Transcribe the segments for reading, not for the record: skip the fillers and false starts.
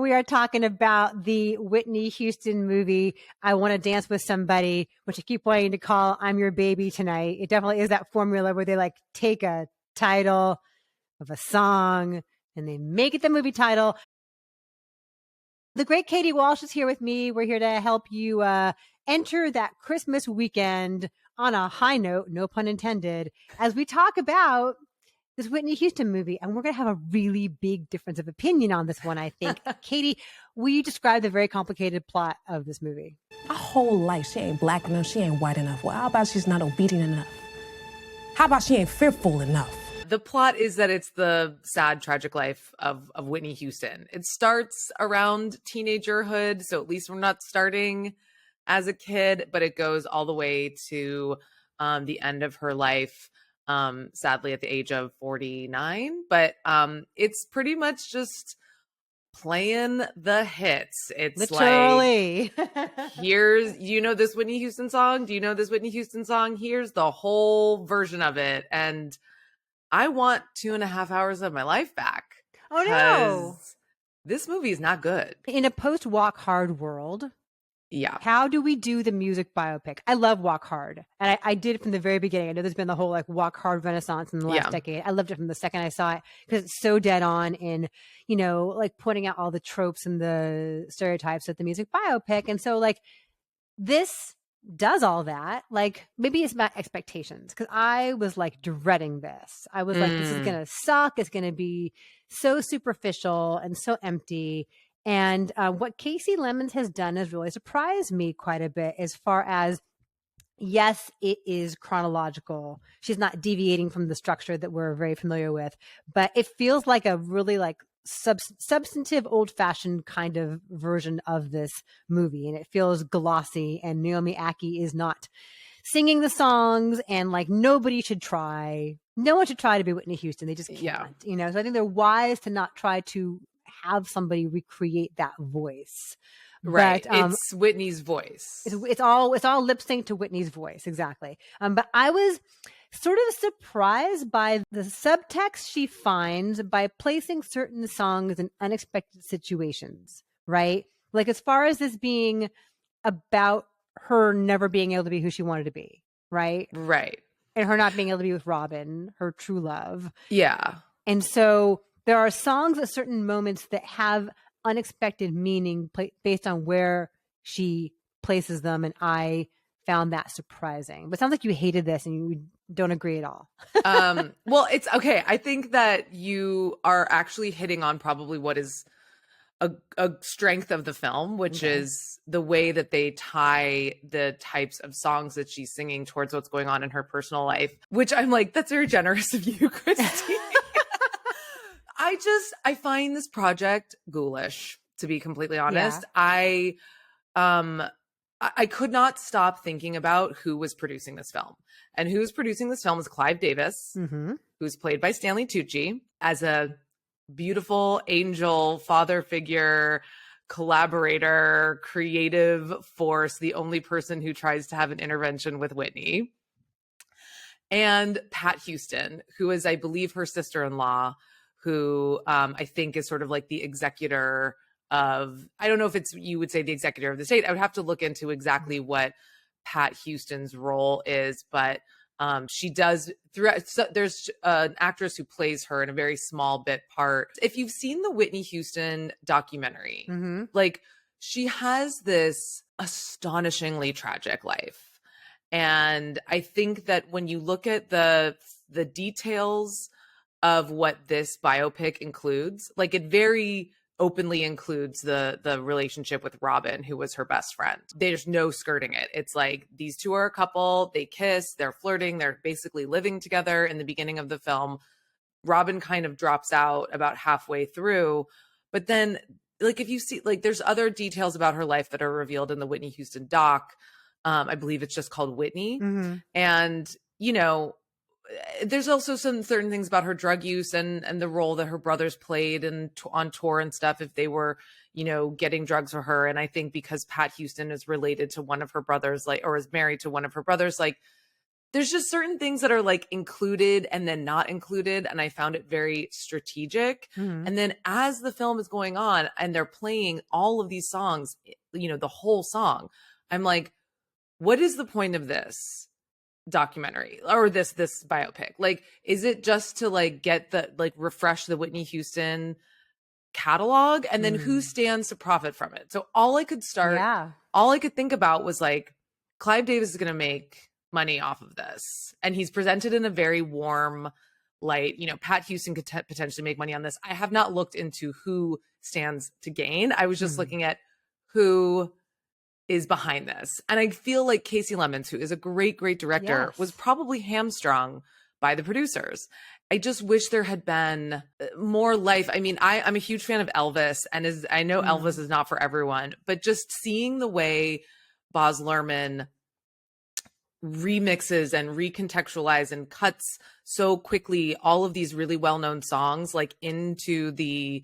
We are talking about the Whitney Houston movie, I Want to Dance with Somebody, which I keep wanting to call I'm Your Baby Tonight. It definitely is that formula where they like take a title of a song and they make it the movie title. The great Katie Walsh is here with me. We're here to help you enter that Christmas weekend on a high note, no pun intended, as we talk about this Whitney Houston movie. And we're going to have a really big difference of opinion on this one, I think. Katie, will you describe the very complicated plot of this movie? My whole life, she ain't black enough, she ain't white enough. Well, how about she's not obedient enough? How about she ain't fearful enough? The plot is that it's the sad, tragic life of Whitney Houston. It starts around teenagerhood, so at least we're not starting as a kid, but it goes all the way to the end of her life, sadly at the age of 49. But it's pretty much just playing the hits. It's literally like, here's, you know this Whitney Houston song? Do you know this Whitney Houston song? Here's the whole version of it. And I want 2.5 hours of my life back. Oh, no. This movie is not good. In a post-Walk Hard world, yeah, how do we do the music biopic? I love Walk Hard. And I did it from the very beginning. I know there's been the whole like Walk Hard renaissance in the last decade. I loved it from the second I saw it because it's so dead on in, you know, like pointing out all the tropes and the stereotypes of the music biopic. And so like this does all that. Like maybe it's about expectations because I was like dreading this. I was like, this is gonna suck. It's gonna be so superficial and so empty. And what Kasi Lemmons has done has really surprised me quite a bit as far as, yes, it is chronological. She's not deviating from the structure that we're very familiar with, but it feels like a really like substantive, old-fashioned kind of version of this movie. And it feels glossy, and Naomi Aki is not singing the songs, and like nobody should try. No one should try to be Whitney Houston. They just can't, you know? So I think they're wise to not try to have somebody recreate that voice. Right. But, it's Whitney's voice. It's all lip sync to Whitney's voice. Exactly. But I was sort of surprised by the subtext she finds by placing certain songs in unexpected situations, right? Like as far as this being about her never being able to be who she wanted to be, right? Right. And her not being able to be with Robin, her true love. Yeah. And so there are songs at certain moments that have unexpected meaning based on where she places them. And I found that surprising. But it sounds like you hated this and you don't agree at all. Well, it's okay. I think that you are actually hitting on probably what is a strength of the film, which is the way that they tie the types of songs that she's singing towards what's going on in her personal life, which I'm like, that's very generous of you, Christy. I find this project ghoulish, to be completely honest. Yeah. I could not stop thinking about who was producing this film. And who's producing this film is Clive Davis, who's played by Stanley Tucci as a beautiful angel, father figure, collaborator, creative force, the only person who tries to have an intervention with Whitney. And Pat Houston, who is, I believe, her sister-in-law, who I think is sort of like the executor of, I don't know if it's, you would say the executor of the state. I would have to look into exactly what Pat Houston's role is, but she does throughout. So there's an actress who plays her in a very small bit part. If you've seen the Whitney Houston documentary, like she has this astonishingly tragic life. And I think that when you look at the details of what this biopic includes, like it very openly includes the relationship with Robin, who was her best friend. There's no skirting it. It's like these two are a couple, they kiss, they're flirting, they're basically living together in the beginning of the film. Robin kind of drops out about halfway through, but then like if you see, like there's other details about her life that are revealed in the Whitney Houston doc. I believe it's just called Whitney. And, you know, there's also some certain things about her drug use and the role that her brothers played and on tour and stuff, if they were, you know, getting drugs for her. And I think because Pat Houston is related to one of her brothers, like, or is married to one of her brothers, like there's just certain things that are like included and then not included. And I found it very strategic. Mm-hmm. And then as the film is going on and they're playing all of these songs, you know, the whole song, I'm like, what is the point of this documentary or this biopic? Like, is it just to like get the, like refresh the Whitney Houston catalog? And then who stands to profit from it? So all I could think about was like, Clive Davis is going to make money off of this. And he's presented in a very warm light. You know, Pat Houston could potentially make money on this. I have not looked into who stands to gain. I was just looking at who is behind this. And I feel like Kasi Lemmons, who is a great, great director, was probably hamstrung by the producers. I just wish there had been more life. I mean, I'm a huge fan of Elvis, and I know Elvis is not for everyone, but just seeing the way Baz Luhrmann remixes and recontextualize and cuts so quickly all of these really well-known songs like into the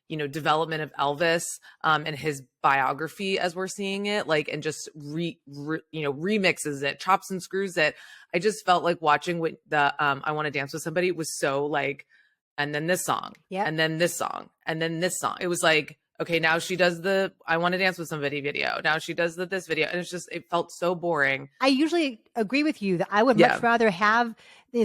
you know, development of Elvis and his biography as we're seeing it, like, and just you know, remixes it, chops and screws it. I just felt like watching the I Want to Dance with Somebody was so like, and then this song, and then this song, and then this song. It was like, okay, now she does the I Want to Dance with Somebody video. Now she does this video. And it's just, it felt so boring. I usually agree with you that I would much rather have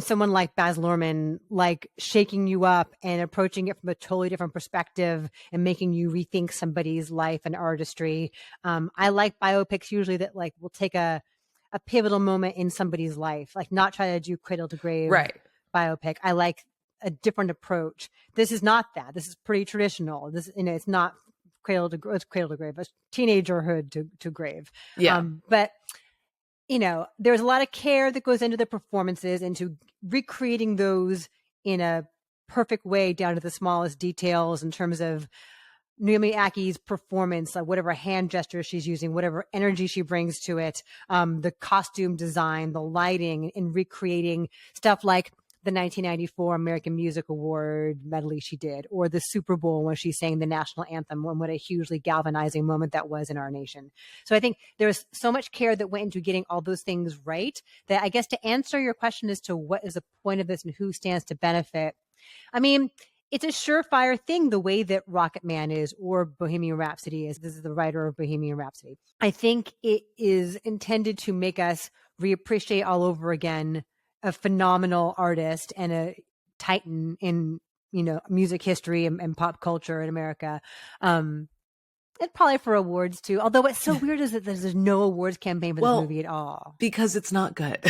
someone like Baz Luhrmann, like shaking you up and approaching it from a totally different perspective and making you rethink somebody's life and artistry. I like biopics usually that like will take a pivotal moment in somebody's life, like not try to do cradle to grave biopic. I like a different approach. This is not that. This is pretty traditional. This, you know, it's not cradle to grave, it's teenagerhood to grave. But you know, there's a lot of care that goes into the performances, into recreating those in a perfect way down to the smallest details in terms of Naomi Aki's performance, like whatever hand gestures she's using, whatever energy she brings to it, the costume design, the lighting, and recreating stuff like the 1994 American Music Award medley she did, or the Super Bowl when she sang the national anthem, and what a hugely galvanizing moment that was in our nation. So I think there's so much care that went into getting all those things right that I guess to answer your question as to what is the point of this and who stands to benefit, I mean, it's a surefire thing the way that Rocket Man is or Bohemian Rhapsody is. This is the writer of Bohemian Rhapsody. I think it is intended to make us reappreciate all over again a phenomenal artist and a titan in, you know, music history and pop culture in America. And probably for awards too. Although what's so weird is that there's no awards campaign for this movie at all. Because it's not good.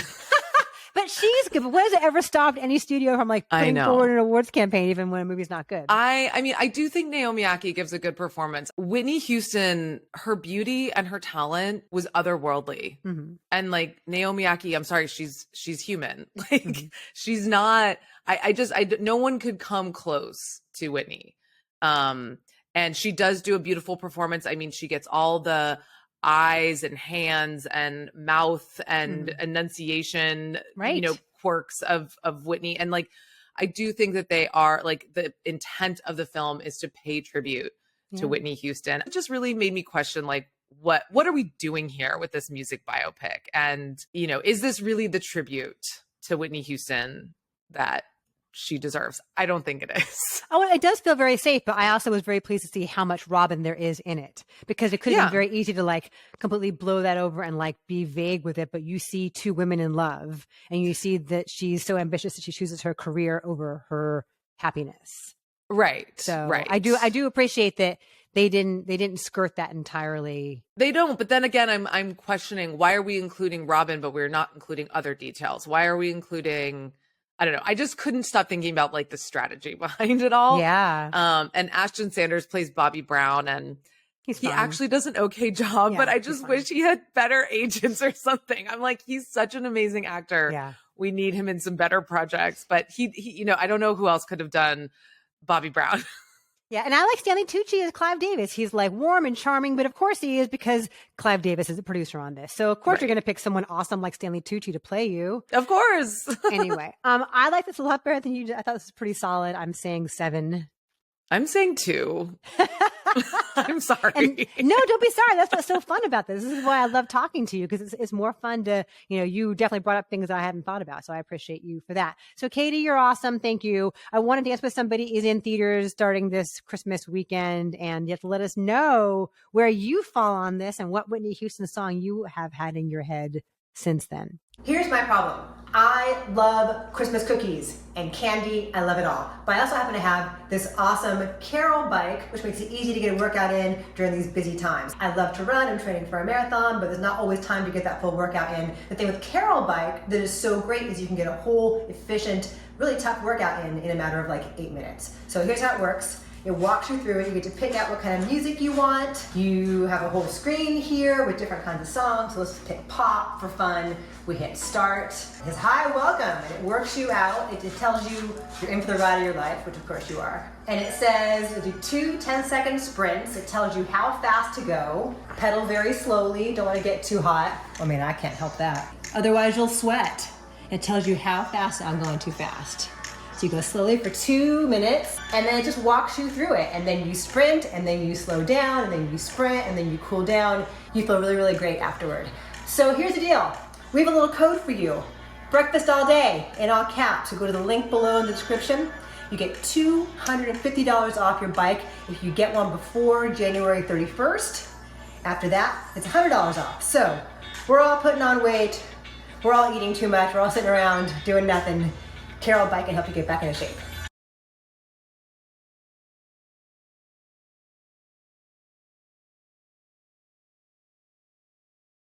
But she's good. But when has it ever stopped any studio from like putting forward an awards campaign even when a movie's not good? I mean, I do think Naomi Aki gives a good performance. Whitney Houston, her beauty and her talent was otherworldly. And like Naomi Aki, I'm sorry, she's human. Like she's not, no one could come close to Whitney. And she does do a beautiful performance. I mean, she gets all the eyes and hands and mouth and enunciation, you know, quirks of Whitney. And like, I do think that they are like, the intent of the film is to pay tribute to Whitney Houston. It just really made me question, like, what are we doing here with this music biopic? And, you know, is this really the tribute to Whitney Houston that she deserves? I don't think it is. Oh, it does feel very safe, but I also was very pleased to see how much Robin there is in it, because it could have been very easy to like completely blow that over and like be vague with it. But you see two women in love, and you see that she's so ambitious that she chooses her career over her happiness. Right. So I do appreciate that they didn't skirt that entirely. They don't. But then again, I'm questioning, why are we including Robin, but we're not including other details? Why are we including, I don't know. I just couldn't stop thinking about like the strategy behind it all. Yeah. And Ashton Sanders plays Bobby Brown, and he actually does an okay job, but I just wish he had better agents or something. I'm like, he's such an amazing actor. Yeah. We need him in some better projects, but he you know, I don't know who else could have done Bobby Brown. Yeah, and I like Stanley Tucci as Clive Davis. He's like warm and charming, but of course he is, because Clive Davis is a producer on this. So of course you're going to pick someone awesome like Stanley Tucci to play you. Of course. Anyway, I like this a lot better than you did. I thought this was pretty solid. I'm saying 7. I'm saying 2. I'm sorry. No, don't be sorry. That's what's so fun about this. This is why I love talking to you, because it's more fun to, you definitely brought up things that I hadn't thought about. So I appreciate you for that. So Katie, you're awesome. Thank you. I wanted to ask if somebody is in theaters starting this Christmas weekend, and you have to let us know where you fall on this and what Whitney Houston song you have had in your head since then. Here's my problem. I love Christmas cookies and candy. I love it all. But I also happen to have this awesome Carol bike, which makes it easy to get a workout in during these busy times. I love to run. I'm training for a marathon, but there's not always time to get that full workout in. The thing with Carol bike that is so great is you can get a whole, efficient, really tough workout in a matter of like 8 minutes. So here's how it works. It walks you through it. You get to pick out what kind of music you want. You have a whole screen here with different kinds of songs. So let's pick pop for fun. We hit start. It says, hi, welcome. And it works you out. It tells you you're in for the ride of your life, which of course you are. And it says, do 2 10-second sprints. It tells you how fast to go. Pedal very slowly. Don't want to get too hot. I mean, I can't help that. Otherwise, you'll sweat. It tells you how fast. I'm going too fast. So you go slowly for 2 minutes, and then it just walks you through it. And then you sprint, and then you slow down, and then you sprint, and then you cool down. You feel really, really great afterward. So here's the deal. We have a little code for you. Breakfast all day in all caps. So go to the link below in the description. You get $250 off your bike if you get one before January 31st. After that, it's $100 off. So we're all putting on weight. We're all eating too much. We're all sitting around doing nothing. Carol bike can help you get back into shape.